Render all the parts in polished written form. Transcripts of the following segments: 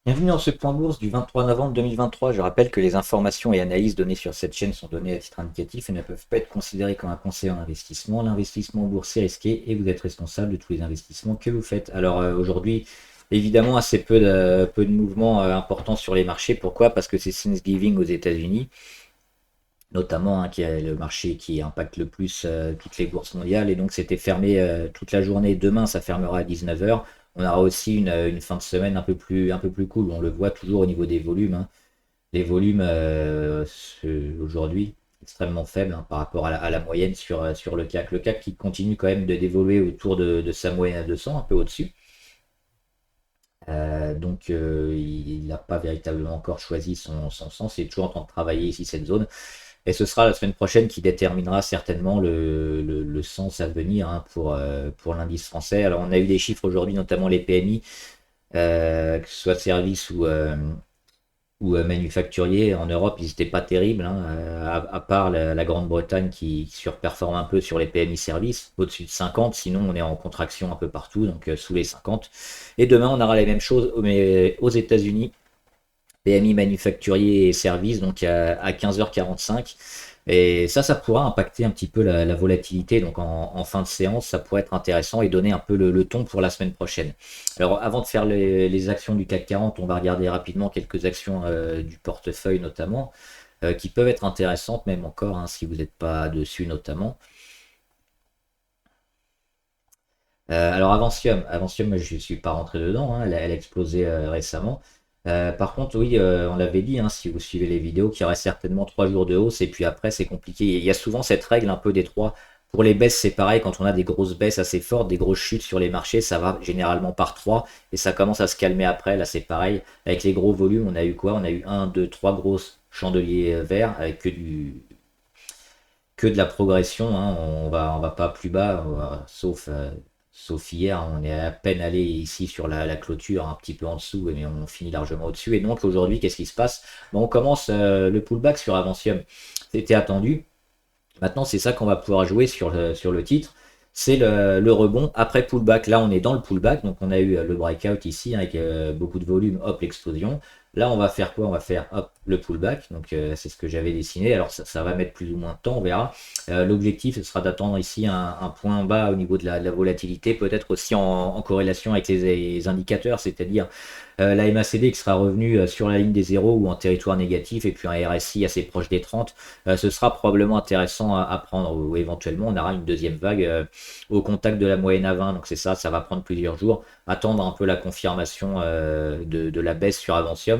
Bienvenue dans ce point bourse du 23 novembre 2023. Je rappelle que les informations et analyses données sur cette chaîne sont données à titre indicatif et ne peuvent pas être considérées comme un conseil en investissement. L'investissement boursier est risqué et vous êtes responsable de tous les investissements que vous faites. Alors aujourd'hui, évidemment, assez peu de mouvements importants sur les marchés. Pourquoi? Parce que c'est Thanksgiving aux États-Unis, notamment, qui est le marché qui impacte le plus toutes les bourses mondiales. Et donc c'était fermé toute la journée. Demain, ça fermera à 19 heures. On aura aussi une fin de semaine un peu plus cool. On le voit toujours au niveau des volumes, hein. Les volumes aujourd'hui extrêmement faibles, hein, par rapport à la moyenne sur le CAC. Le CAC qui continue quand même d'évoluer autour de sa moyenne à 200, un peu au-dessus. Il n'a pas véritablement encore choisi son sens. Il est toujours en train de travailler ici cette zone. Et ce sera la semaine prochaine qui déterminera certainement le sens à venir, hein, pour l'indice français. Alors on a eu des chiffres aujourd'hui, notamment les PMI, que ce soit service ou manufacturiers en Europe, ils n'étaient pas terribles, hein, à part la Grande-Bretagne qui surperforme un peu sur les PMI services, au-dessus de 50, sinon on est en contraction un peu partout, donc sous les 50. Et demain, on aura les mêmes choses, mais aux États-Unis, PMI manufacturier et services, donc à 15h45. Et ça pourra impacter un petit peu la volatilité. Donc en fin de séance, ça pourrait être intéressant et donner un peu le ton pour la semaine prochaine. Alors avant de faire les actions du CAC 40, on va regarder rapidement quelques actions du portefeuille notamment, qui peuvent être intéressantes même encore, hein, si vous n'êtes pas dessus notamment. Alors Avancium, moi, je ne suis pas rentré dedans, hein, elle a explosé récemment. Par contre, oui, on l'avait dit, hein, si vous suivez les vidéos, qu'il y aurait certainement 3 jours de hausse, et puis après, c'est compliqué. Il y a souvent cette règle un peu des trois. Pour les baisses, c'est pareil, quand on a des grosses baisses assez fortes, des grosses chutes sur les marchés, ça va généralement par 3, et ça commence à se calmer après. Là, c'est pareil. Avec les gros volumes, on a eu quoi? On a eu un, 2, 3 grosses chandeliers verts, avec que de la progression, hein. On va pas plus bas, sauf hier, on est à peine allé ici sur la clôture, un petit peu en dessous, mais on finit largement au-dessus. Et donc aujourd'hui, qu'est-ce qui se passe? Bon, on commence le pullback sur Avancium. C'était attendu. Maintenant, c'est ça qu'on va pouvoir jouer sur le titre. C'est le rebond après pullback. Là, on est dans le pullback. Donc, on a eu le breakout ici, hein, avec beaucoup de volume. Hop, l'explosion. Là, on va faire quoi? On va faire hop, le pullback. Donc, c'est ce que j'avais dessiné. Alors, ça va mettre plus ou moins de temps. On verra. L'objectif, ce sera d'attendre ici un point bas au niveau de la volatilité. Peut-être aussi en corrélation avec les indicateurs. C'est-à-dire la MACD qui sera revenue sur la ligne des zéros ou en territoire négatif. Et puis un RSI assez proche des 30. Ce sera probablement intéressant à prendre, ou éventuellement on aura une deuxième vague au contact de la moyenne à 20. Donc c'est ça, ça va prendre plusieurs jours. Attendre un peu la confirmation de la baisse sur Avancium,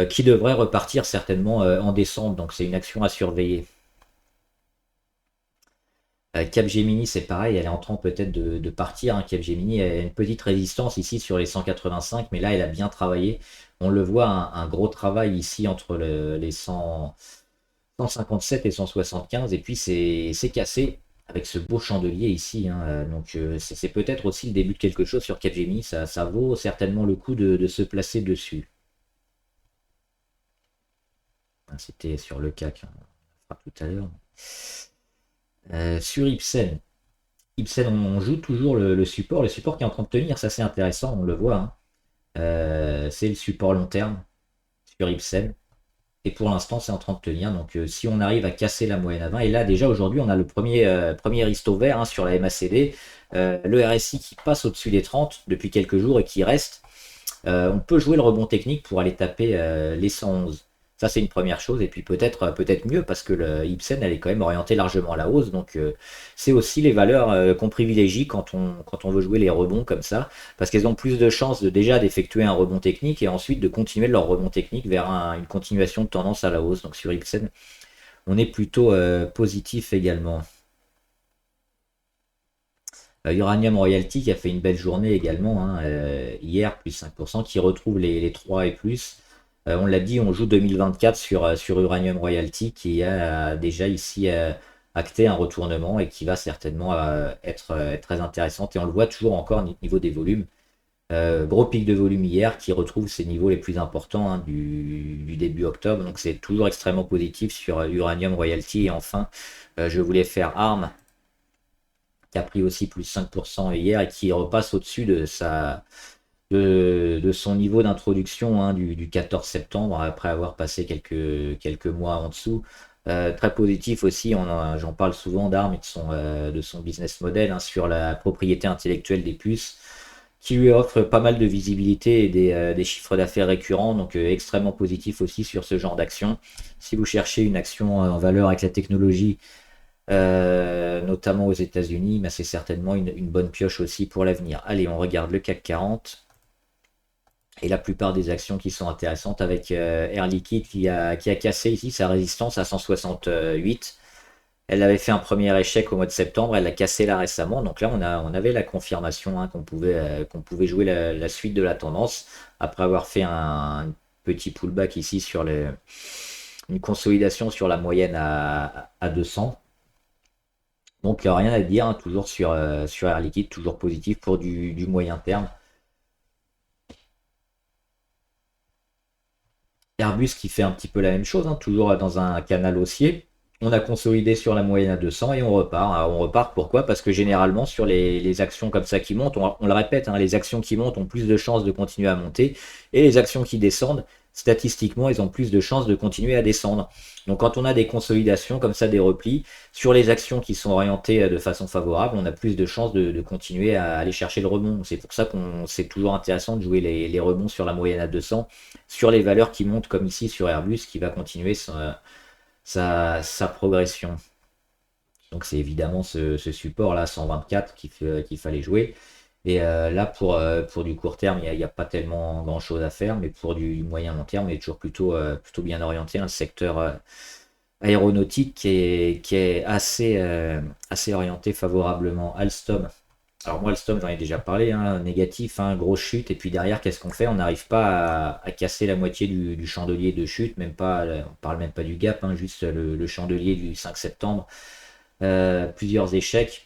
qui devrait repartir certainement en décembre. Donc c'est une action à surveiller. Capgemini, c'est pareil, elle est en train peut-être de partir, hein. Capgemini a une petite résistance ici sur les 185, mais là elle a bien travaillé. On le voit, un gros travail ici entre les 157 et 175, et puis c'est cassé avec ce beau chandelier ici, hein. C'est peut-être aussi le début de quelque chose sur Capgemini. Ça vaut certainement le coup de se placer dessus. C'était sur le CAC, hein, on fera tout à l'heure. Sur Ipsen. Ipsen, on joue toujours le support. Le support qui est en train de tenir, ça c'est intéressant, on le voit, hein. C'est le support long terme sur Ipsen. Et pour l'instant, c'est en train de tenir. Donc, si on arrive à casser la moyenne à 20, et là, déjà aujourd'hui, on a le premier histo vert, hein, sur la MACD, le RSI qui passe au-dessus des 30 depuis quelques jours et qui reste. On peut jouer le rebond technique pour aller taper les 111. Ça, c'est une première chose. Et puis peut-être mieux parce que le Ipsen, elle est quand même orientée largement à la hausse. Donc, c'est aussi les valeurs qu'on privilégie quand on veut jouer les rebonds comme ça. Parce qu'elles ont plus de chances déjà d'effectuer un rebond technique et ensuite de continuer leur rebond technique vers une continuation de tendance à la hausse. Donc, sur Ipsen, on est plutôt positif également. Uranium Royalty qui a fait une belle journée également, hein, hier, plus 5%, qui retrouve les 3 et plus. On l'a dit, on joue 2024 sur Uranium Royalty qui a déjà ici acté un retournement et qui va certainement être très intéressante. Et on le voit toujours encore au niveau des volumes. Gros pic de volume hier qui retrouve ses niveaux les plus importants, hein, du début octobre. Donc c'est toujours extrêmement positif sur Uranium Royalty. Et enfin, je voulais faire ARM qui a pris aussi plus 5% hier et qui repasse au-dessus de son niveau d'introduction hein, du 14 septembre, après avoir passé quelques mois en dessous. Très positif aussi, j'en parle souvent d'ARM et de son business model hein, sur la propriété intellectuelle des puces, qui lui offre pas mal de visibilité et des chiffres d'affaires récurrents, donc extrêmement positif aussi sur ce genre d'action. Si vous cherchez une action en valeur avec la technologie, notamment aux États-Unis, c'est certainement une bonne pioche aussi pour l'avenir. Allez, on regarde le CAC 40 et la plupart des actions qui sont intéressantes avec Air Liquide qui a cassé ici sa résistance à 168. Elle avait fait un premier échec au mois de septembre, elle l'a cassé là récemment, donc là on avait la confirmation hein, qu'on pouvait jouer la suite de la tendance après avoir fait un petit pullback ici sur une consolidation sur la moyenne à 200. Donc rien à dire, hein, toujours sur Air Liquide, toujours positif pour du moyen terme. Airbus qui fait un petit peu la même chose, hein, toujours dans un canal haussier. On a consolidé sur la moyenne à 200 et on repart. Alors, on repart pourquoi? Parce que généralement sur les actions comme ça qui montent, on le répète, hein, les actions qui montent ont plus de chances de continuer à monter et les actions qui descendent, statistiquement, elles ont plus de chances de continuer à descendre. Donc quand on a des consolidations comme ça, des replis, sur les actions qui sont orientées de façon favorable, on a plus de chances de continuer à aller chercher le rebond. C'est pour ça qu'on c'est toujours intéressant de jouer les rebonds sur la moyenne à 200, sur les valeurs qui montent comme ici sur Airbus, qui va continuer sa progression. Donc c'est évidemment ce support là 124 qu'il fallait jouer. Et là pour du court terme, il n'y a pas tellement grand chose à faire, mais pour du moyen long terme, on est toujours plutôt bien orienté. Le secteur aéronautique qui est assez orienté favorablement. Alstom. Alors moi Alstom j'en ai déjà parlé, hein, négatif, hein, grosse chute, et puis derrière qu'est-ce qu'on fait? On n'arrive pas à casser la moitié du chandelier de chute, même pas, on parle même pas du gap, hein, juste le chandelier du 5 septembre. Plusieurs échecs.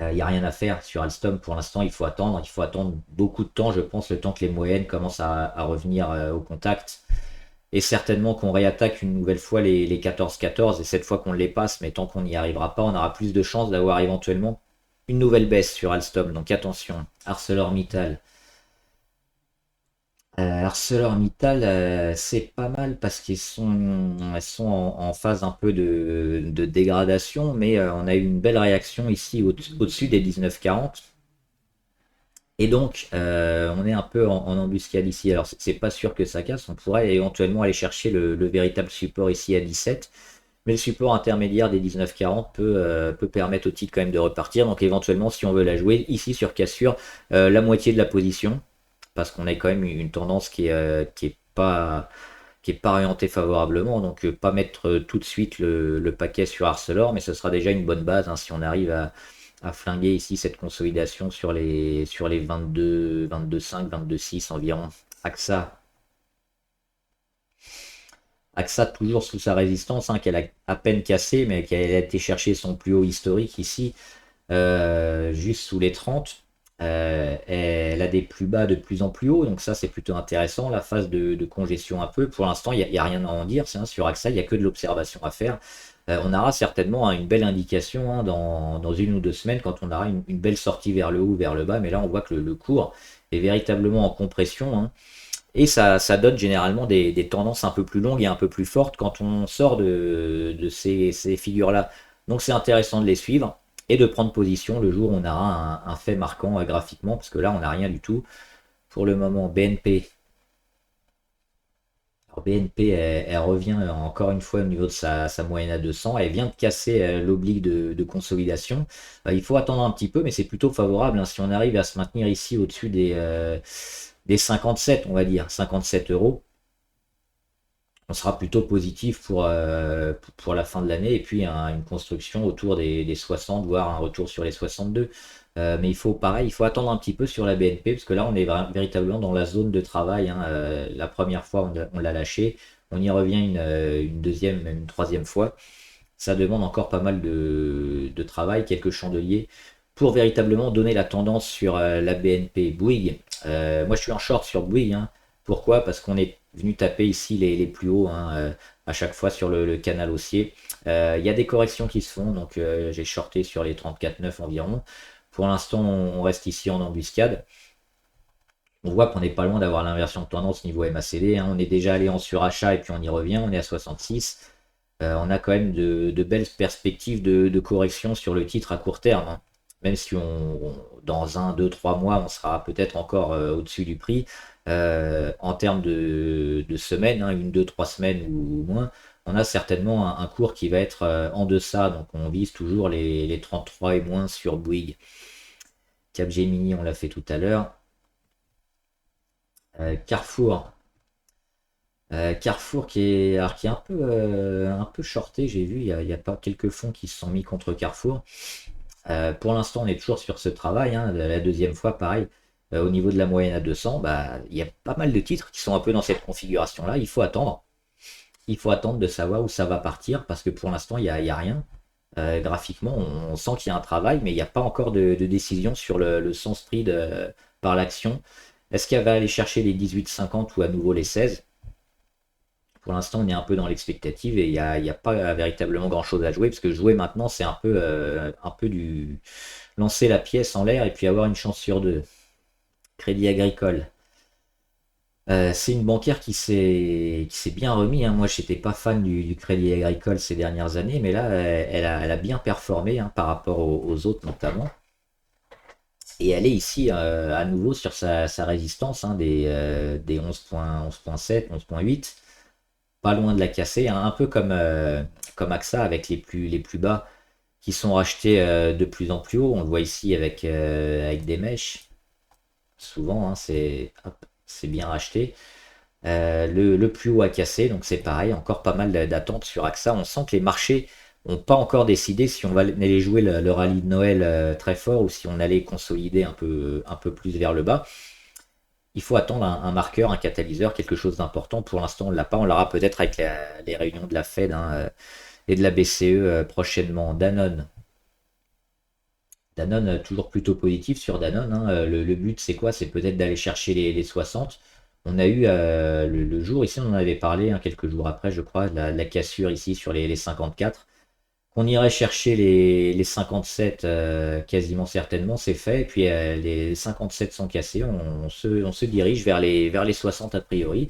Il n'y a rien à faire sur Alstom pour l'instant, il faut attendre beaucoup de temps, je pense, le temps que les moyennes commencent à revenir au contact. Et certainement qu'on réattaque une nouvelle fois les 14-14, et cette fois qu'on les passe, mais tant qu'on n'y arrivera pas, on aura plus de chances d'avoir éventuellement une nouvelle baisse sur Alstom. Donc attention, ArcelorMittal. ArcelorMittal, c'est pas mal parce elles sont en phase un peu de dégradation, mais on a eu une belle réaction ici au-dessus des 19,40. Et donc, on est un peu en embuscade ici. Alors, c'est pas sûr que ça casse. On pourrait éventuellement aller chercher le véritable support ici à 17. Mais le support intermédiaire des 19,40 peut permettre au titre quand même de repartir. Donc, éventuellement, si on veut la jouer, ici sur cassure, la moitié de la position. Parce qu'on a quand même une tendance qui est pas orientée favorablement. Donc, pas mettre tout de suite le paquet sur Arcelor. Mais ce sera déjà une bonne base hein, si on arrive à flinguer ici cette consolidation sur les 22, 22,5, 22,6 environ. AXA toujours sous sa résistance, hein, qu'elle a à peine cassé, mais qu'elle a été chercher son plus haut historique ici, juste sous les 30. Elle a des plus bas de plus en plus haut, donc ça c'est plutôt intéressant. La phase de congestion un peu, pour l'instant il n'y a rien à en dire, hein, sur AXA, il n'y a que de l'observation à faire. On aura certainement hein, une belle indication hein, dans une ou deux semaines quand on aura une belle sortie vers le haut ou vers le bas, mais là on voit que le cours est véritablement en compression. Hein. Et ça donne généralement des tendances un peu plus longues et un peu plus fortes quand on sort de ces figures-là. Donc c'est intéressant de les suivre et de prendre position le jour où on aura un fait marquant graphiquement, parce que là on n'a rien du tout. Pour le moment, BNP. Alors BNP, elle revient encore une fois au niveau de sa moyenne à 200. Elle vient de casser l'oblique de consolidation. Il faut attendre un petit peu, mais c'est plutôt favorable hein, si on arrive à se maintenir ici au-dessus des 57, on va dire, 57 euros. On sera plutôt positif pour la fin de l'année et puis une construction autour des 60, voire un retour sur les 62. Mais il faut pareil, il faut attendre un petit peu sur la BNP parce que là on est véritablement dans la zone de travail. Hein. La première fois on l'a lâché, on y revient une deuxième, même une troisième fois. Ça demande encore pas mal de travail, quelques chandeliers pour véritablement donner la tendance sur la BNP. Bouygues, moi je suis en short sur Bouygues. Hein. Pourquoi? Parce qu'on est venu taper ici les plus hauts hein, à chaque fois sur le canal haussier. Il y a des corrections qui se font, donc j'ai shorté sur les 34,9 environ. Pour l'instant, on reste ici en embuscade. On voit qu'on n'est pas loin d'avoir l'inversion de tendance niveau MACD, hein. On est déjà allé en surachat et puis on y revient, on est à 66. On a quand même de belles perspectives de correction sur le titre à court terme, hein. Même si dans 1, 2, 3 mois, on sera peut-être encore au-dessus du prix. En termes de semaines, hein, 1, 2, 3 semaines ou moins, on a certainement un cours qui va être en deçà. Donc on vise toujours les 33 et moins sur Bouygues. Capgemini, on l'a fait tout à l'heure. Carrefour. Carrefour qui est un peu shorté, j'ai vu, il y a pas quelques fonds qui se sont mis contre Carrefour. Pour l'instant, on est toujours sur ce travail, hein. La deuxième fois, pareil, au niveau de la moyenne à 200, bah, il y a pas mal de titres qui sont un peu dans cette configuration-là. Il faut attendre. Il faut attendre de savoir où ça va partir parce que pour l'instant, il y a rien. Graphiquement, on sent qu'il y a un travail, mais il n'y a pas encore de décision sur le sens pris par l'action. Est-ce qu'elle va aller chercher les 18,50 ou à nouveau les 16? Pour l'instant, on est un peu dans l'expectative et il y a pas véritablement grand-chose à jouer parce que jouer maintenant, c'est un peu du lancer la pièce en l'air et puis avoir une chance sur deux. Crédit Agricole. C'est une bancaire qui s'est bien remis, hein. Moi, je n'étais pas fan du Crédit Agricole ces dernières années, mais là, elle a bien performé, hein, par rapport aux autres notamment. Et elle est ici à nouveau sur sa résistance, hein, des 11,7, 11,8. Pas loin de la casser, hein, un peu comme AXA avec les plus bas qui sont rachetés de plus en plus haut. On le voit ici avec des mèches. Souvent, hein, c'est bien racheté. Le plus haut à casser, donc c'est pareil, encore pas mal d'attentes sur AXA. On sent que les marchés n'ont pas encore décidé si on va aller jouer le rallye de Noël très fort ou si on allait consolider un peu plus vers le bas. Il faut attendre un marqueur, un catalyseur, quelque chose d'important. Pour l'instant, on ne l'a pas. On l'aura peut-être avec les réunions de la Fed, hein, et de la BCE prochainement. Danone. Danone, toujours plutôt positif sur Danone, hein. Le but, c'est quoi? C'est peut-être d'aller chercher les 60. On a eu le jour, ici on en avait parlé, hein, quelques jours après, je crois, de la cassure ici sur les 54. On irait chercher les 57 quasiment certainement, c'est fait. Et puis les 57 sont cassés, on se dirige vers les 60 a priori.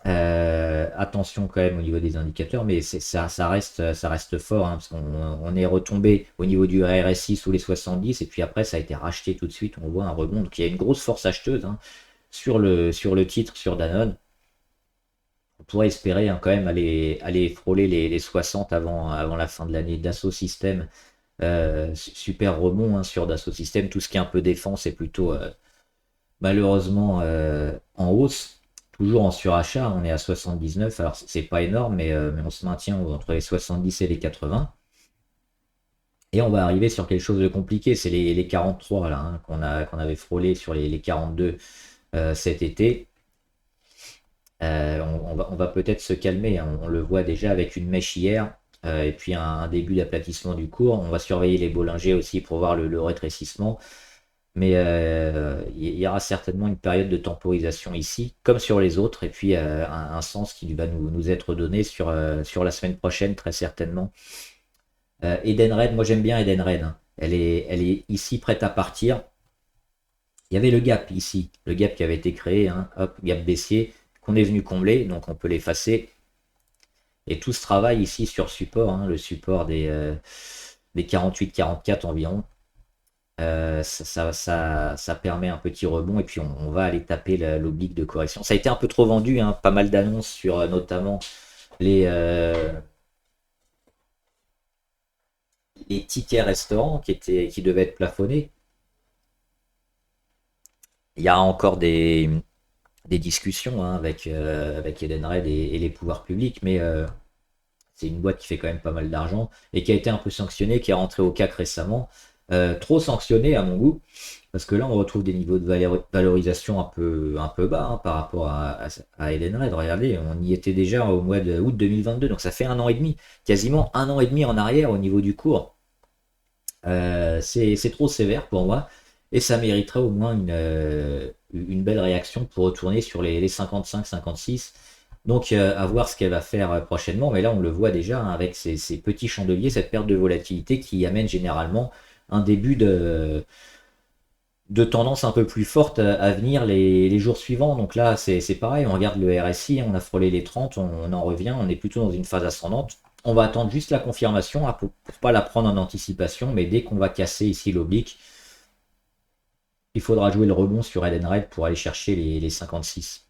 Attention quand même au niveau des indicateurs, mais ça reste fort, hein, parce qu'on est retombé au niveau du RSI sous les 70 et puis après ça a été racheté tout de suite. On voit un rebond, donc il y a une grosse force acheteuse, hein, sur le titre, sur Danone. On pourrait espérer, hein, quand même aller frôler les 60 avant la fin de l'année. Dassault Systèmes, super rebond, hein, sur Dassault Systèmes. Tout ce qui est un peu défense est plutôt malheureusement en hausse. Toujours en surachat, on est à 79. Alors c'est pas énorme, mais on se maintient entre les 70 et les 80. Et on va arriver sur quelque chose de compliqué, c'est les 43 là, hein, qu'on avait frôlé sur les 42 cet été. On va peut-être se calmer, hein. On le voit déjà avec une mèche hier, et puis un début d'aplatissement du cours. On va surveiller les Bollinger aussi pour voir le rétrécissement. Mais il y aura certainement une période de temporisation ici, comme sur les autres, et puis un sens qui va nous être donné sur la semaine prochaine, très certainement. Edenred, moi j'aime bien Edenred, hein. Elle est ici prête à partir. Il y avait le gap ici, le gap qui avait été créé, hein, hop, gap baissier, qu'on est venu combler, donc on peut l'effacer. Et tout ce travail ici sur support, hein, le support des 48-44 environ, ça permet un petit rebond et puis on va aller taper l'oblique de correction. Ça a été un peu trop vendu, hein, pas mal d'annonces sur notamment les tickets restaurants qui devaient être plafonnés. Il y a encore des discussions, hein, avec Edenred et les pouvoirs publics, mais c'est une boîte qui fait quand même pas mal d'argent et qui a été un peu sanctionnée, qui est rentrée au CAC récemment. Trop sanctionnée à mon goût, parce que là on retrouve des niveaux de valorisation un peu bas, hein, par rapport à Edenred. Regardez, on y était déjà au mois d'août 2022, donc ça fait un an et demi, quasiment un an et demi en arrière au niveau du cours. C'est trop sévère pour moi et ça mériterait au moins une belle réaction pour retourner sur les 55-56. Donc à voir ce qu'elle va faire prochainement, mais là on le voit déjà, hein, avec ces petits chandeliers, cette perte de volatilité qui amène généralement un début de tendance un peu plus forte à venir les jours suivants. Donc là, c'est pareil, on regarde le RSI, on a frôlé les 30, on en revient, on est plutôt dans une phase ascendante. On va attendre juste la confirmation hein, pour pas la prendre en anticipation, mais dès qu'on va casser ici l'oblique, il faudra jouer le rebond sur Edenred pour aller chercher les 56.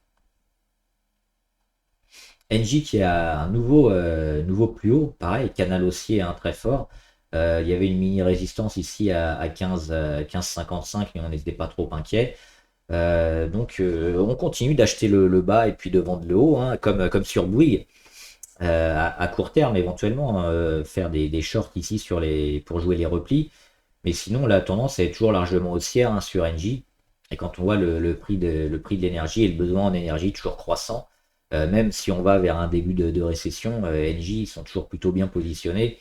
Engie qui a un nouveau plus haut, pareil, canal haussier hein, très fort. Il y avait une mini résistance ici à 15,55, mais on n'était pas trop inquiet. Donc on continue d'acheter le bas et puis de vendre le haut, hein, comme sur Bouygues. À court terme, éventuellement, faire des shorts ici pour jouer les replis. Mais sinon, la tendance est toujours largement haussière hein, sur Engie. Et quand on voit le prix de l'énergie et le besoin en énergie toujours croissant, même si on va vers un début de récession, Engie ils sont toujours plutôt bien positionnés.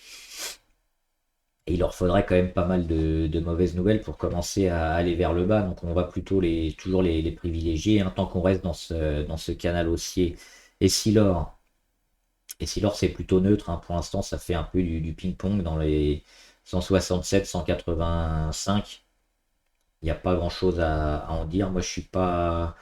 Et il leur faudrait quand même pas mal de mauvaises nouvelles pour commencer à aller vers le bas. Donc on va plutôt toujours les privilégier hein, tant qu'on reste dans ce canal haussier. Et si l'or, c'est plutôt neutre, hein, pour l'instant ça fait un peu du ping-pong dans les 167, 185. Il n'y a pas grand-chose à en dire. Moi je suis pas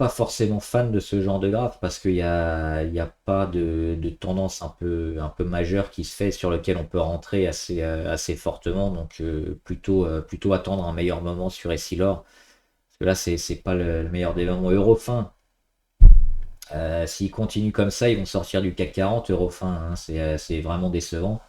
forcément fan de ce genre de graphe parce qu'il y a pas de tendance un peu majeure qui se fait sur lequel on peut rentrer assez fortement. Donc plutôt attendre un meilleur moment sur Essilor. Parce que là, c'est pas le meilleur des moments. Eurofin, s'ils continuent comme ça, ils vont sortir du CAC 40. Eurofin, hein, c'est vraiment décevant.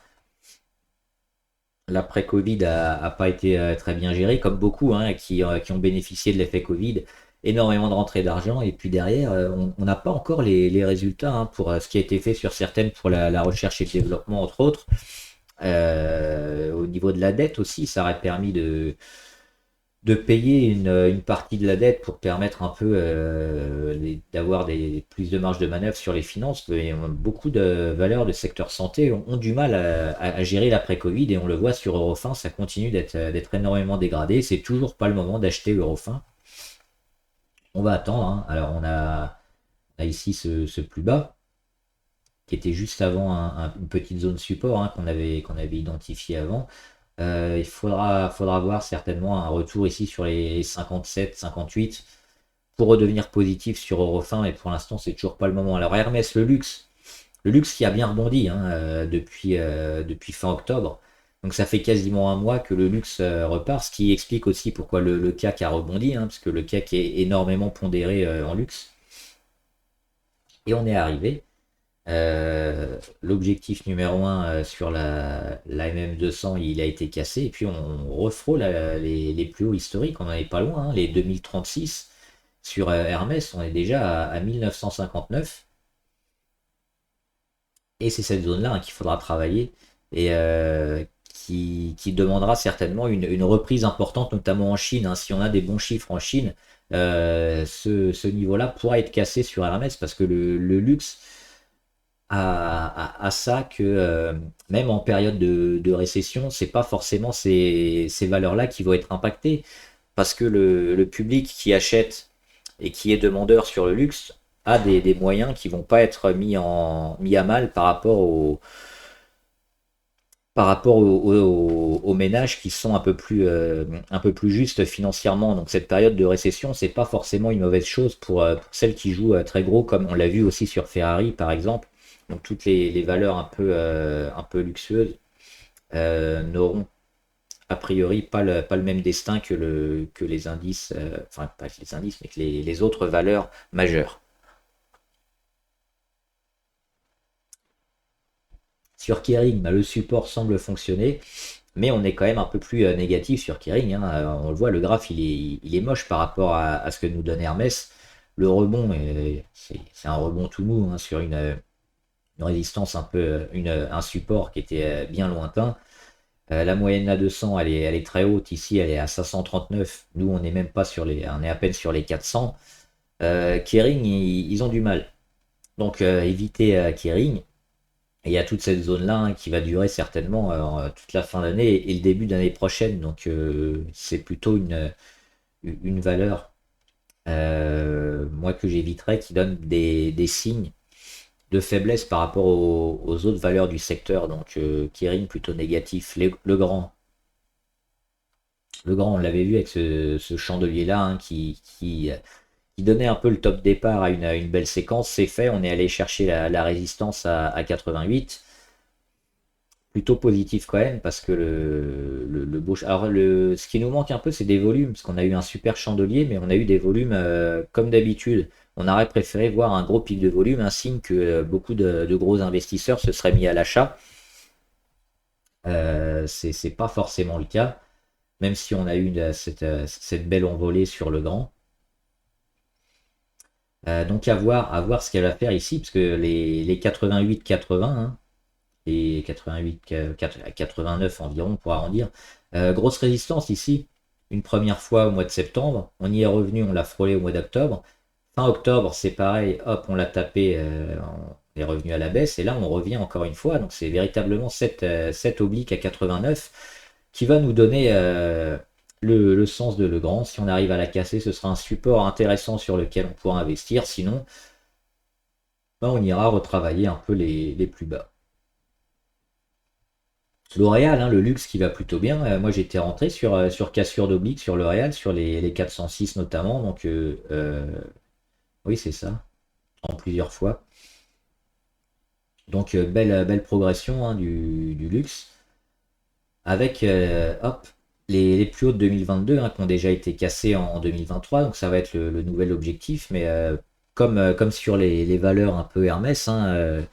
L'après-Covid a pas été très bien géré, comme beaucoup hein, qui ont bénéficié de l'effet Covid, énormément de rentrées d'argent, et puis derrière, on n'a pas encore les résultats hein, pour ce qui a été fait sur certaines pour la recherche et le développement, entre autres. Au niveau de la dette aussi, ça aurait permis de payer une partie de la dette pour permettre un peu d'avoir plus de marge de manœuvre sur les finances. Et beaucoup de valeurs de secteur santé ont du mal à gérer l'après-Covid et on le voit sur Eurofin, ça continue d'être énormément dégradé. C'est toujours pas le moment d'acheter Eurofin. On va attendre. Hein. Alors on a ici ce plus bas qui était juste avant une petite zone support hein, qu'on avait identifié avant. Il faudra voir certainement un retour ici sur les 57, 58 pour redevenir positif sur Eurofin, mais pour l'instant, c'est toujours pas le moment. Alors, Hermès, le luxe qui a bien rebondi hein, depuis fin octobre. Donc, ça fait quasiment un mois que le luxe repart, ce qui explique aussi pourquoi le CAC a rebondi, hein, parce que le CAC est énormément pondéré en luxe. Et on est arrivé. L'objectif numéro 1 sur la MM200 il a été cassé et puis on refrôle les plus hauts historiques, on n'en est pas loin hein, les 2036 sur Hermès, on est déjà à 1959 et c'est cette zone là hein, qu'il faudra travailler et qui demandera certainement une reprise importante notamment en Chine hein. Si on a des bons chiffres en Chine, ce niveau là pourra être cassé sur Hermès parce que le luxe à ça que même en période de récession, c'est pas forcément ces valeurs-là qui vont être impactées parce que le public qui achète et qui est demandeur sur le luxe a des moyens qui vont pas être mis à mal par rapport aux ménages qui sont un peu plus justes financièrement. Donc cette période de récession, c'est pas forcément une mauvaise chose pour celles qui jouent très gros, comme on l'a vu aussi sur Ferrari par exemple. Donc toutes les valeurs un peu luxueuses n'auront a priori pas le même destin que les indices, enfin pas que les indices, mais que les autres valeurs majeures. Sur Kering, bah, le support semble fonctionner, mais on est quand même un peu plus négatif sur Kering. Hein. On le voit, le graphe il est moche par rapport à ce que nous donne Hermès. Le rebond, c'est un rebond tout mou hein, sur une résistance un support qui était bien lointain. La moyenne à 200, elle est très haute. Ici, elle est à 539. Nous, on n'est même pas on est à peine sur les 400. Kering, ils ont du mal. Donc, éviter Kering. Et il y a toute cette zone-là hein, qui va durer certainement toute la fin d'année et le début d'année prochaine. Donc, c'est plutôt une valeur, moi, que j'éviterais, qui donne des signes de faiblesse par rapport aux autres valeurs du secteur. Donc Kering plutôt négatif, Legrand Le grand, on l'avait vu avec ce chandelier-là hein, qui donnait un peu le top départ à une belle séquence. C'est fait, on est allé chercher la résistance à 88. Plutôt positif quand même, parce que le beau. Alors, ce qui nous manque un peu, c'est des volumes, parce qu'on a eu un super chandelier, mais on a eu des volumes comme d'habitude. On aurait préféré voir un gros pic de volume, un signe que beaucoup de gros investisseurs se seraient mis à l'achat. C'est pas forcément le cas, même si on a eu cette belle envolée sur le grand. Donc à voir ce qu'elle va faire ici, parce que les 88-80, hein, et 88, 89 environ pour arrondir. Grosse résistance ici, une première fois au mois de septembre. On y est revenu, on l'a frôlé au mois d'octobre. Fin octobre, c'est pareil, hop, on l'a tapé, on est revenu à la baisse. Et là, on revient encore une fois. Donc c'est véritablement cette oblique à 89 qui va nous donner le sens de Legrand. Si on arrive à la casser, ce sera un support intéressant sur lequel on pourra investir. Sinon, ben, on ira retravailler un peu les plus bas. L'Oréal, hein, le luxe qui va plutôt bien. Moi, j'étais rentré sur cassure d'oblique sur L'Oréal, sur les 406 notamment. Donc, oui, c'est ça, en plusieurs fois. Donc, belle progression hein, du luxe. Avec, hop, les plus hauts de 2022 hein, qui ont déjà été cassés en 2023. Donc, ça va être le nouvel objectif. Mais comme sur les valeurs un peu Hermès, hein,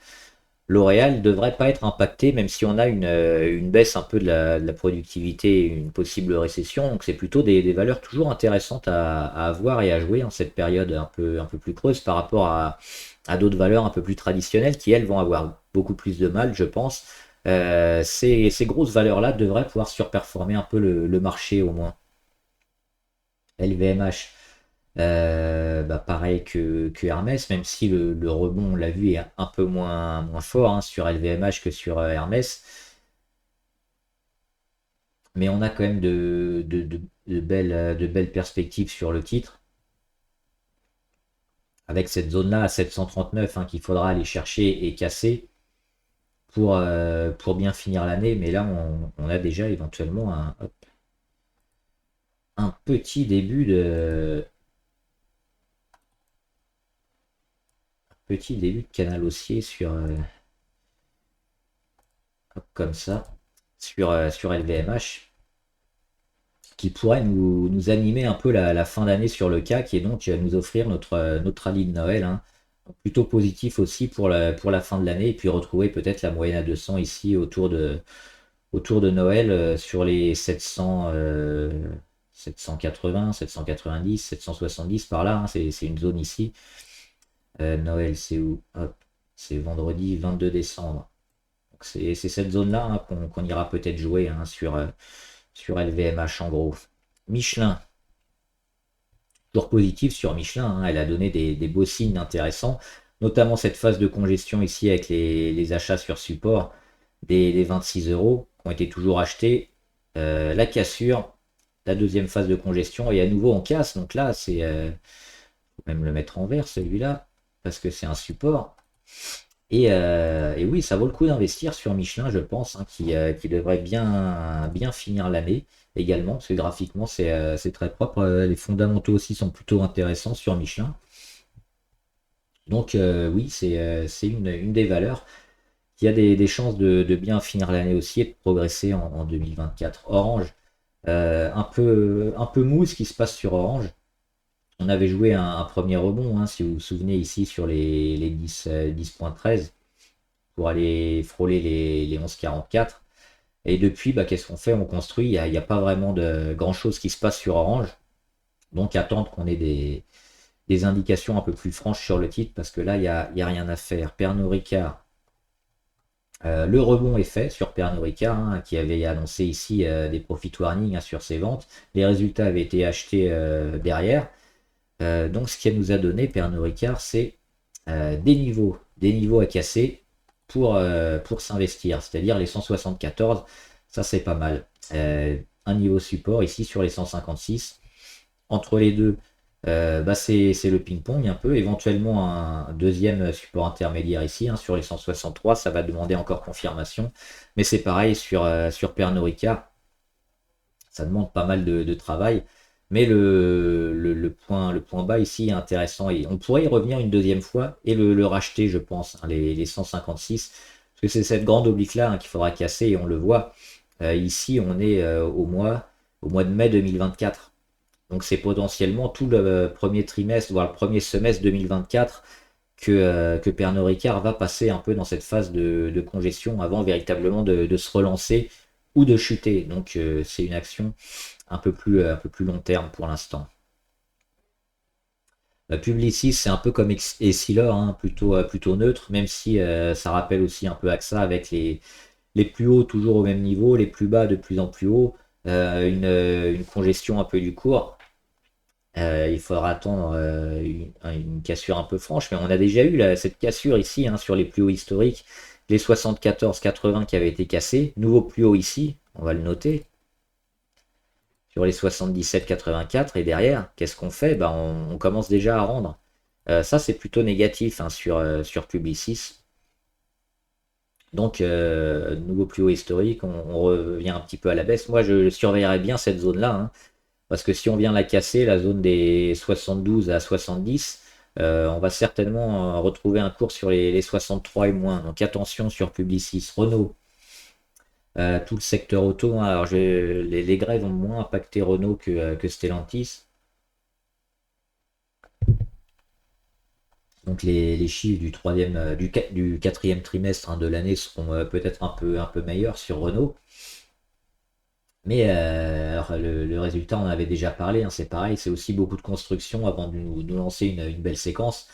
L'Oréal ne devrait pas être impacté, même si on a une baisse un peu de la productivité et une possible récession. Donc c'est plutôt des valeurs toujours intéressantes à avoir et à jouer en cette période un peu plus creuse par rapport à d'autres valeurs un peu plus traditionnelles qui, elles, vont avoir beaucoup plus de mal, je pense. Ces grosses valeurs-là devraient pouvoir surperformer un peu le marché au moins. LVMH. Bah pareil que Hermès, même si le rebond, on l'a vu, est un peu moins fort hein, sur LVMH que sur Hermès. Mais on a quand même de belles perspectives sur le titre. Avec cette zone-là à 739 hein, qu'il faudra aller chercher et casser pour bien finir l'année. Mais là, on a déjà éventuellement hop, un petit début de canal haussier sur hop, comme ça sur LVMH qui pourrait nous animer un peu la fin d'année sur le CAC et donc nous offrir notre rallye de Noël. Hein. Plutôt positif aussi pour la fin de l'année et puis retrouver peut-être la moyenne à 200 ici autour de Noël sur les 700, 780, 790, 770 par là. Hein. C'est une zone ici. Noël, c'est où? Hop, c'est vendredi 22 décembre. C'est cette zone-là hein, qu'on ira peut-être jouer hein, sur LVMH en gros. Michelin, toujours positif sur Michelin, hein, elle a donné des beaux signes intéressants, notamment cette phase de congestion ici avec les achats sur support des 26 euros qui ont été toujours achetés. La cassure, la deuxième phase de congestion et à nouveau on casse. Donc là, faut même le mettre en vert celui-là parce que c'est un support. Et oui, ça vaut le coup d'investir sur Michelin, je pense, hein, qui devrait bien finir l'année également, parce que graphiquement, c'est très propre. Les fondamentaux aussi sont plutôt intéressants sur Michelin. Donc oui, c'est une des valeurs qui a des chances de bien finir l'année aussi et de progresser en 2024. Orange, un peu mou ce qui se passe sur Orange. On avait joué un premier rebond, hein, si vous vous souvenez, ici sur les 10.13 pour aller frôler les 11,44. Et depuis, bah, qu'est-ce qu'on fait? On construit. Il n'y a pas vraiment de grand-chose qui se passe sur Orange. Donc attendre qu'on ait des indications un peu plus franches sur le titre parce que là, il y a rien à faire. Pernod Ricard. Le rebond est fait sur Pernod Ricard hein, qui avait annoncé ici des profit warnings hein, sur ses ventes. Les résultats avaient été achetés derrière. Donc ce qu'elle nous a donné, Pernod Ricard, c'est des niveaux à casser pour s'investir, c'est-à-dire les 174, ça c'est pas mal. Un niveau support ici sur les 156. Entre les deux, bah, c'est le ping-pong un peu, éventuellement un deuxième support intermédiaire ici, hein, sur les 163, ça va demander encore confirmation, mais c'est pareil sur Pernod Ricard. Ça demande pas mal de travail. Mais le point bas ici est intéressant et on pourrait y revenir une deuxième fois et le racheter, je pense, hein, les 156. Parce que c'est cette grande oblique là, hein, qu'il faudra casser et on le voit. Ici, on est au mois de mai 2024. Donc c'est potentiellement tout le premier trimestre, voire le premier semestre 2024 que Pernod Ricard va passer un peu dans cette phase de congestion avant véritablement de se relancer ou de chuter. Donc c'est une action un peu plus long terme pour l'instant. Publicis, c'est un peu comme Essilor, hein, plutôt neutre, même si ça rappelle aussi un peu AXA avec les plus hauts toujours au même niveau, les plus bas de plus en plus haut, une congestion un peu du cours. Il faudra attendre une cassure un peu franche, mais on a déjà eu cette cassure ici, hein, sur les plus hauts historiques, les 74-80 qui avaient été cassés, nouveau plus haut ici, on va le noter, sur les 77-84, et derrière, qu'est-ce qu'on fait? Bah, on commence déjà à rendre. Ça, c'est plutôt négatif, hein, sur Publicis. Donc, nouveau plus haut historique, on revient un petit peu à la baisse. Moi, je surveillerais bien cette zone-là, hein. Parce que si on vient la casser, la zone des 72 à 70, on va certainement retrouver un cours sur les 63 et moins. Donc attention sur Publicis, Renault, tout le secteur auto, hein. Alors les grèves ont moins impacté Renault que Stellantis. Donc les chiffres du du quatrième trimestre, hein, de l'année seront peut-être un peu meilleurs sur Renault. Mais alors, le résultat, on en avait déjà parlé, hein, c'est pareil, c'est aussi beaucoup de construction avant de nous lancer une belle séquence.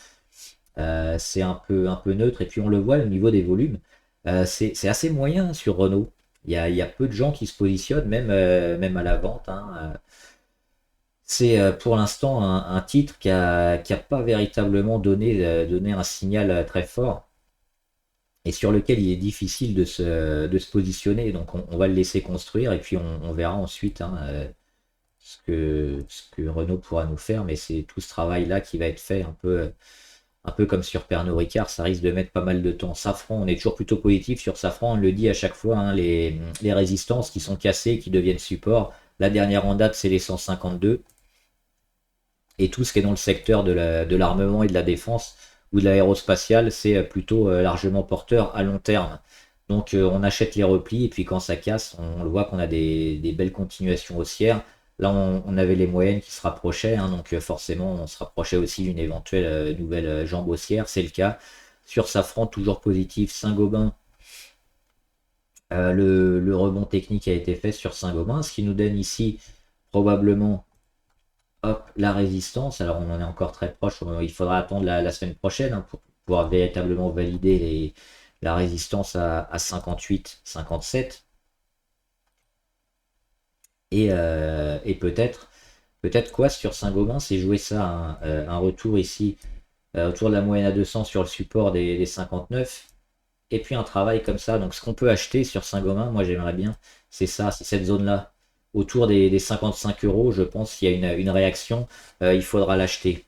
C'est un peu neutre, et puis on le voit au niveau des volumes, c'est assez moyen sur Renault. Il y a peu de gens qui se positionnent, même à la vente, hein. C'est pour l'instant un titre qui a pas véritablement donné un signal très fort et sur lequel il est difficile de se positionner. Donc on va le laisser construire et puis on verra ensuite, hein, ce que Renault pourra nous faire. Mais c'est tout ce travail-là qui va être fait un peu comme sur Pernod Ricard. Ça risque de mettre pas mal de temps. Safran, on est toujours plutôt positif sur Safran. On le dit à chaque fois, hein, les résistances qui sont cassées, qui deviennent support. La dernière en date, c'est les 152. Et tout ce qui est dans le secteur de l'armement et de la défense ou de l'aérospatiale, c'est plutôt largement porteur à long terme. Donc on achète les replis et puis quand ça casse, on le voit qu'on a des belles continuations haussières. Là, on avait les moyennes qui se rapprochaient, hein, donc forcément, on se rapprochait aussi d'une éventuelle nouvelle jambe haussière. C'est le cas. Sur Safran, toujours positif. Saint-Gobain, le rebond technique a été fait sur Saint-Gobain, ce qui nous donne ici probablement, hop, la résistance. Alors on en est encore très proche, il faudra attendre la semaine prochaine, hein, pour pouvoir véritablement valider la résistance à 58, 57. Et peut-être quoi sur Saint-Gobain, c'est jouer ça, hein, un retour ici autour de la moyenne à 200 sur le support des 59. Et puis un travail comme ça. Donc ce qu'on peut acheter sur Saint-Gobain, moi j'aimerais bien, c'est ça, c'est cette zone-là. Autour des 55 euros, je pense qu'il y a une réaction, il faudra l'acheter.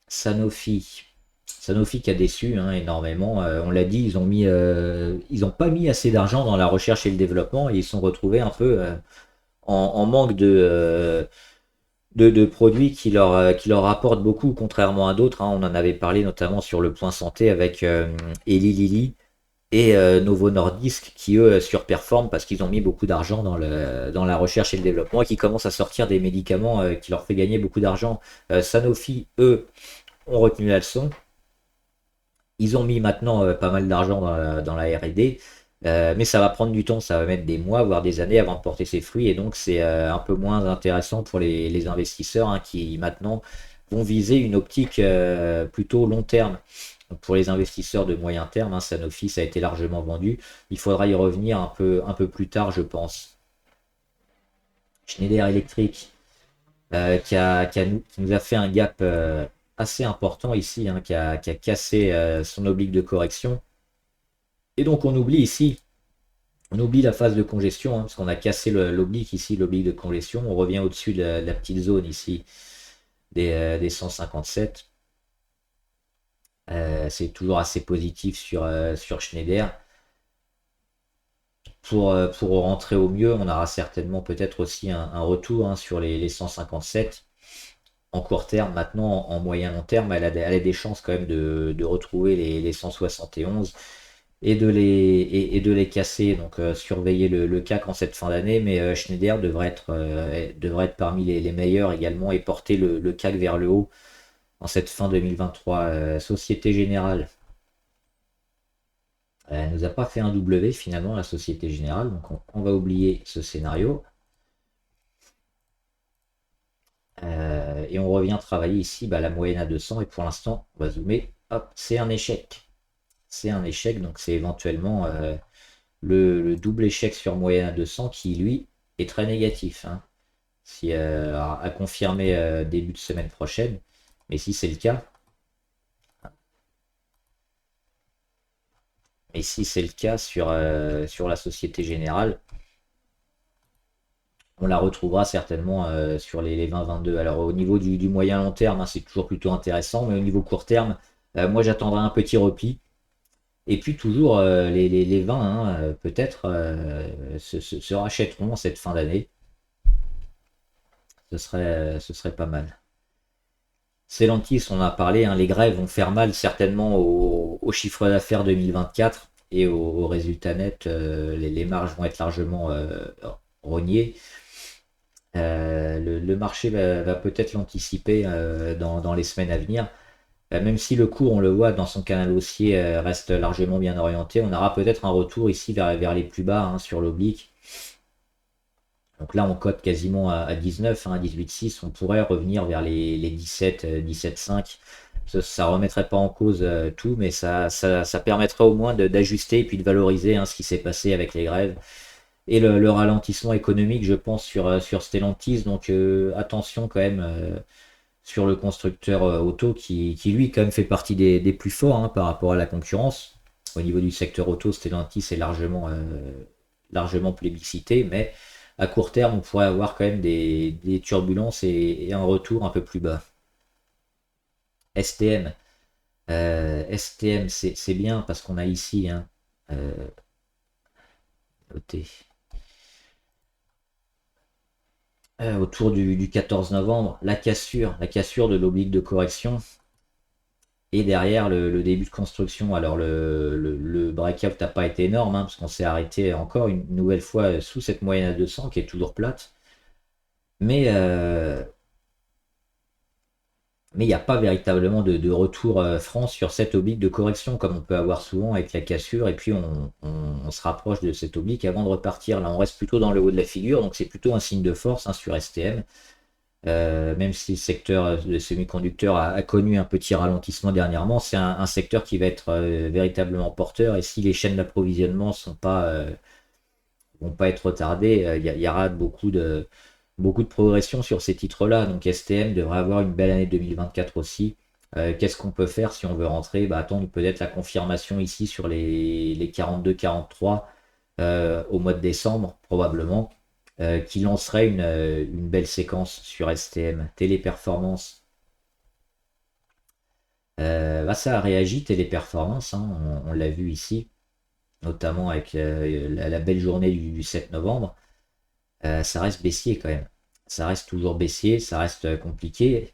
Sanofi. Sanofi qui a déçu, hein, énormément. On l'a dit, ils ont pas mis assez d'argent dans la recherche et le développement et ils se sont retrouvés un peu en manque de produits qui leur rapportent beaucoup, contrairement à d'autres, hein. On en avait parlé notamment sur le point santé avec Eli Lilly et Novo Nordisk qui eux surperforment parce qu'ils ont mis beaucoup d'argent dans la recherche et le développement et qui commencent à sortir des médicaments qui leur fait gagner beaucoup d'argent. Sanofi, eux, ont retenu la leçon. Ils ont mis maintenant pas mal d'argent dans la R&D, mais ça va prendre du temps, ça va mettre des mois, voire des années avant de porter ses fruits, et donc c'est un peu moins intéressant pour les investisseurs, hein, qui maintenant vont viser une optique plutôt long terme. Donc, pour les investisseurs de moyen terme, hein, Sanofi, ça a été largement vendu. Il faudra y revenir un peu plus tard, je pense. Schneider Electric, qui nous a fait un gap assez important ici, hein, qui a cassé son oblique de correction. Et donc on oublie ici, on oublie la phase de congestion, hein, parce qu'on a cassé l'oblique ici, l'oblique de congestion. On revient au-dessus de la petite zone ici des 157. C'est toujours assez positif sur Schneider. pour rentrer au mieux, on aura certainement peut-être aussi un retour hein, sur les 157 en court terme. Maintenant, en moyen long terme, elle a des chances quand même de retrouver les 171 et de les casser. Donc surveiller le CAC en cette fin d'année, mais Schneider devrait être parmi les meilleurs également et porter le CAC vers le haut en cette fin 2023. Société Générale. Elle nous a pas fait un W finalement, la Société Générale, donc on va oublier ce scénario. Et on revient travailler ici la moyenne à 200 et pour l'instant on va zoomer, hop, c'est un échec. C'est un échec, donc c'est éventuellement le double échec sur moyenne à 200 qui lui est très négatif. Hein. Si, à confirmer début de semaine prochaine, mais si c'est le cas, sur la Société Générale, on la retrouvera certainement sur les 20-22. Alors au niveau du moyen long terme, hein, c'est toujours plutôt intéressant, mais au niveau court terme, moi j'attendrai un petit repli. Et puis toujours les 20 hein, peut-être se rachèteront en cette fin d'année. Ce serait pas mal. Stellantis, on a parlé, hein, les grèves vont faire mal certainement au chiffre d'affaires 2024 et aux résultats nets. Les marges vont être largement rognées. Le marché va peut-être l'anticiper dans les semaines à venir. Même si le cours, on le voit dans son canal haussier, reste largement bien orienté, on aura peut-être un retour ici vers les plus bas hein, sur l'oblique. Donc là, on cote quasiment à 19, hein, 18,6. On pourrait revenir vers les 17, 17,5. Ça ne remettrait pas en cause tout, mais ça permettrait au moins d'ajuster et puis de valoriser hein, ce qui s'est passé avec les grèves et le ralentissement économique, je pense, sur Stellantis. Donc attention quand même sur le constructeur auto qui lui quand même fait partie des plus forts hein, par rapport à la concurrence. Au niveau du secteur auto, Stellantis est largement plébiscité, mais à court terme, on pourrait avoir quand même des turbulences et un retour un peu plus bas. STM. STM, c'est bien parce qu'on a ici hein, noté. Autour du 14 novembre, la cassure de l'oblique de correction. Et derrière le début de construction, alors le breakout n'a pas été énorme, hein, parce qu'on s'est arrêté encore une nouvelle fois sous cette moyenne à 200 qui est toujours plate. Mais il n'y a pas véritablement de retour franc sur cette oblique de correction comme on peut avoir souvent avec la cassure. Et puis on se rapproche de cette oblique avant de repartir. Là, on reste plutôt dans le haut de la figure, donc c'est plutôt un signe de force hein, sur STM. Même si le secteur de semi-conducteurs a connu un petit ralentissement dernièrement, c'est un secteur qui va être véritablement porteur. Et si les chaînes d'approvisionnement vont pas être retardées, il y aura beaucoup de progression sur ces titres-là. Donc STM devrait avoir une belle année 2024 aussi. Qu'est-ce qu'on peut faire si on veut rentrer? Attendre peut-être la confirmation ici sur les 42-43 au mois de décembre, probablement. Qui lancerait une belle séquence sur STM. Téléperformance. Ça a réagi, Téléperformance, hein, on l'a vu ici, notamment avec la belle journée du 7 novembre. Ça reste baissier quand même. Ça reste toujours baissier, ça reste compliqué.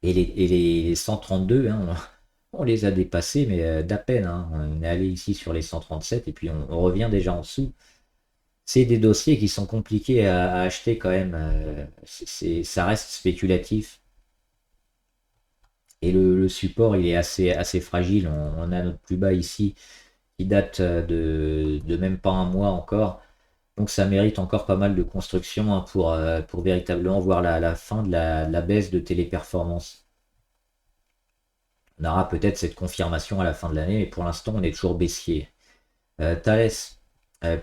Et les 132, hein, on les a dépassés, mais d'à peine. Hein. On est allé ici sur les 137 et puis on revient déjà en dessous. C'est des dossiers qui sont compliqués à acheter quand même. Ça reste spéculatif. Et le support, il est assez fragile. On a notre plus bas ici qui date de même pas un mois encore. Donc ça mérite encore pas mal de construction hein, pour véritablement voir la fin de la baisse de Téléperformance. On aura peut-être cette confirmation à la fin de l'année, mais pour l'instant, on est toujours baissier. Thales,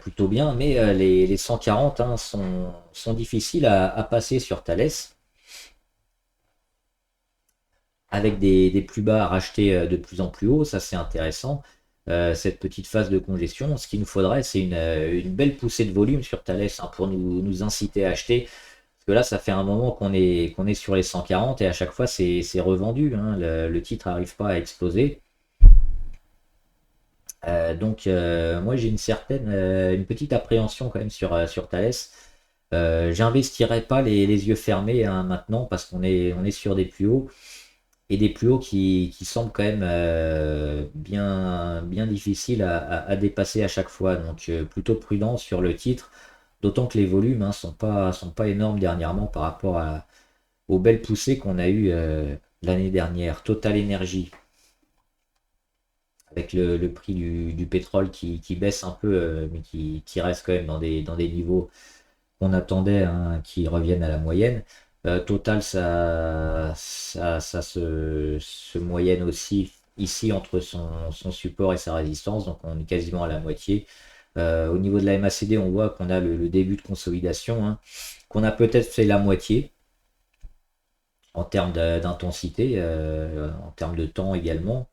plutôt bien, mais les 140 hein, sont difficiles à passer sur Thales. Avec des plus bas à racheter de plus en plus haut, ça c'est intéressant. Cette petite phase de congestion, ce qu'il nous faudrait, c'est une belle poussée de volume sur Thales hein, pour nous inciter à acheter. Parce que là, ça fait un moment qu'on est sur les 140 et à chaque fois, c'est revendu. Hein, le titre n'arrive pas à exploser. Moi j'ai une petite appréhension quand même sur Thales. J'investirais pas les yeux fermés hein, maintenant parce qu'on est sur des plus hauts et des plus hauts qui semblent quand même bien difficiles à dépasser à chaque fois. Plutôt prudent sur le titre, d'autant que les volumes hein, sont pas énormes dernièrement par rapport aux belles poussées qu'on a eues l'année dernière. Total Energy, avec le prix du pétrole qui baisse un peu, mais qui reste quand même dans des niveaux qu'on attendait, hein, qui reviennent à la moyenne. Total, ça se moyenne aussi ici entre son support et sa résistance, donc on est quasiment à la moitié. Au niveau de la MACD, on voit qu'on a le début de consolidation, hein, qu'on a peut-être fait la moitié en termes d'intensité, en termes de temps également.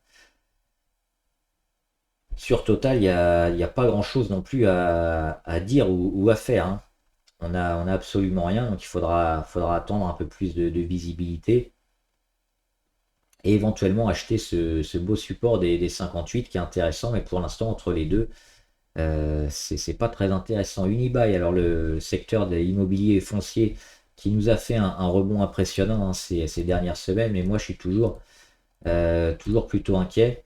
Sur Total, il y a pas grand-chose non plus à dire ou à faire, hein. On a absolument rien, donc il faudra attendre un peu plus de visibilité et éventuellement acheter ce beau support des 58 qui est intéressant, mais pour l'instant, entre les deux, c'est pas très intéressant. Unibail, alors le secteur de l'immobilier foncier qui nous a fait un rebond impressionnant hein, ces dernières semaines, mais moi je suis toujours plutôt inquiet.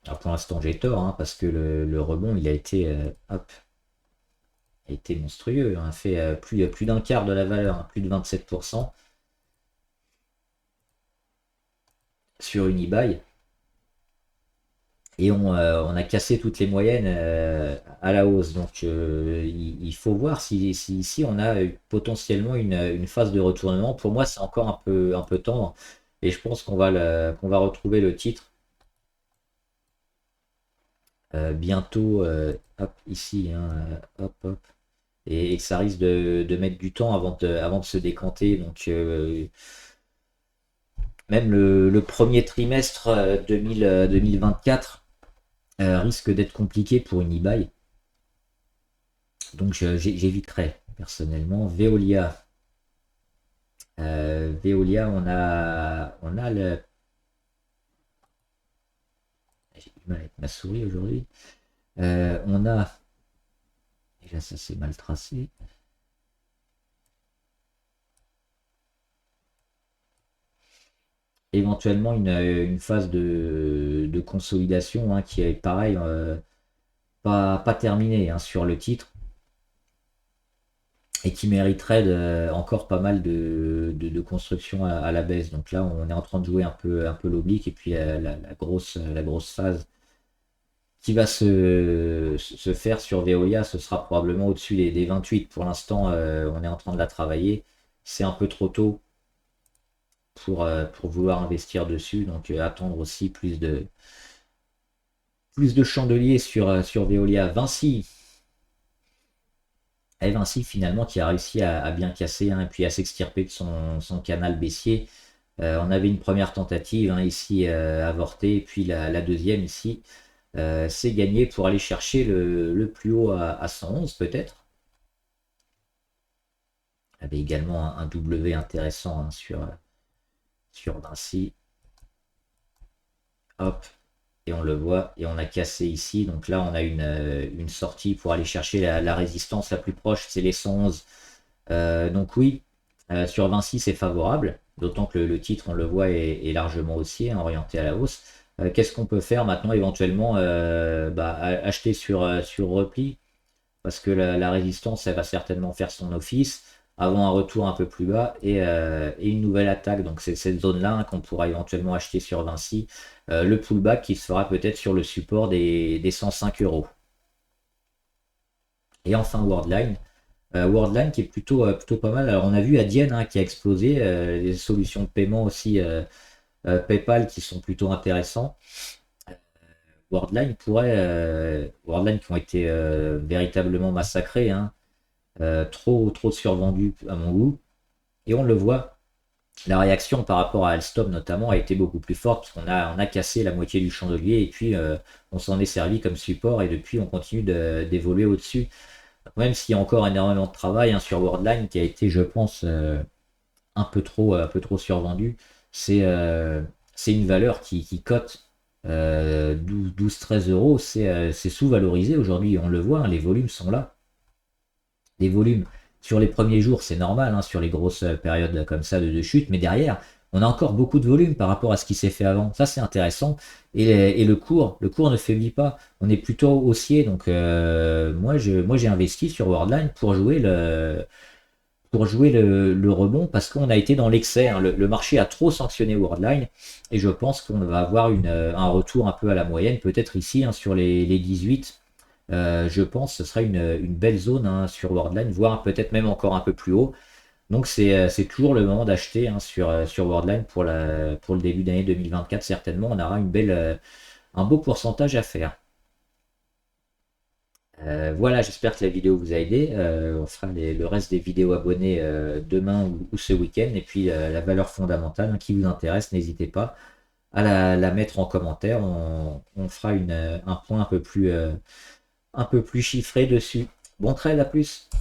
Alors pour l'instant j'ai tort, hein, parce que le rebond il a été, monstrueux, hein, a fait plus d'un quart de la valeur, hein, plus de 27% sur Unibail. Et on a cassé toutes les moyennes à la hausse. Il faut voir si ici on a potentiellement une phase de retournement. Pour moi, c'est encore un peu tendre. Et je pense qu'on va retrouver le titre bientôt, hop, ici, hein, hop, hop. Et que ça risque de mettre du temps avant de se décanter. Même le premier trimestre 2024 risque d'être compliqué pour une e-buy. Donc j'éviterai personnellement. Veolia, on a le. J'ai du mal avec ma souris aujourd'hui. On a. Déjà ça c'est mal tracé. Éventuellement une phase de consolidation hein, qui est pareil, pas terminée hein, sur le titre et qui mériterait encore pas mal de construction à la baisse. Donc là, on est en train de jouer un peu l'oblique et puis la grosse phase qui va se faire sur Veolia, ce sera probablement au-dessus des 28. Pour l'instant, on est en train de la travailler. C'est un peu trop tôt pour vouloir investir dessus. Donc attendre aussi plus de chandeliers sur Veolia. Vinci finalement qui a réussi à bien casser hein, et puis à s'extirper de son canal baissier. On avait une première tentative hein, ici avortée et puis la deuxième ici c'est gagné pour aller chercher le plus haut à 111 peut-être. Il y avait également un W intéressant hein, sur Vinci. Hop, et on le voit, et on a cassé ici. Donc là, on a une sortie pour aller chercher la résistance la plus proche, c'est les 111. Donc oui, sur Vinci, c'est favorable, d'autant que le titre, on le voit, est largement haussier, hein, orienté à la hausse. Qu'est-ce qu'on peut faire maintenant éventuellement acheter sur repli, parce que la résistance, elle va certainement faire son office avant un retour un peu plus bas et une nouvelle attaque. Donc c'est cette zone-là hein, qu'on pourra éventuellement acheter sur Vinci. Le pullback qui se fera peut-être sur le support des 105 euros. Et enfin Worldline. Worldline qui est plutôt pas mal. Alors on a vu Adyen hein, qui a explosé, les solutions de paiement aussi PayPal qui sont plutôt intéressants. Worldline qui ont été véritablement massacrés, hein, trop survendus à mon goût. Et on le voit, la réaction par rapport à Alstom notamment a été beaucoup plus forte, parce qu'on a cassé la moitié du chandelier et puis on s'en est servi comme support et depuis on continue d'évoluer au-dessus. Même s'il y a encore énormément de travail hein, sur Worldline qui a été, je pense, un peu trop survendu, c'est une valeur qui cote 12-13 euros, c'est sous-valorisé aujourd'hui, on le voit, hein, les volumes sont là. Les volumes sur les premiers jours, c'est normal, hein, sur les grosses périodes comme ça de chute, mais derrière, on a encore beaucoup de volume par rapport à ce qui s'est fait avant. Ça, c'est intéressant. Et le cours ne faiblit pas. On est plutôt haussier. Donc, moi, j'ai investi sur Worldline pour jouer le rebond parce qu'on a été dans l'excès, hein. Le marché a trop sanctionné Worldline et je pense qu'on va avoir un retour un peu à la moyenne, peut-être ici, hein, sur les 18. Je pense que ce sera une belle zone, hein, sur Worldline, voire peut-être même encore un peu plus haut. Donc c'est toujours le moment d'acheter, hein, sur Worldline pour le début d'année 2024. Certainement, on aura un beau pourcentage à faire. Voilà, j'espère que la vidéo vous a aidé. On fera le reste des vidéos abonnées demain ou ce week-end. Et puis la valeur fondamentale, hein, qui vous intéresse, n'hésitez pas à la mettre en commentaire. On fera un point un peu plus chiffré dessus. Bon trade, à plus.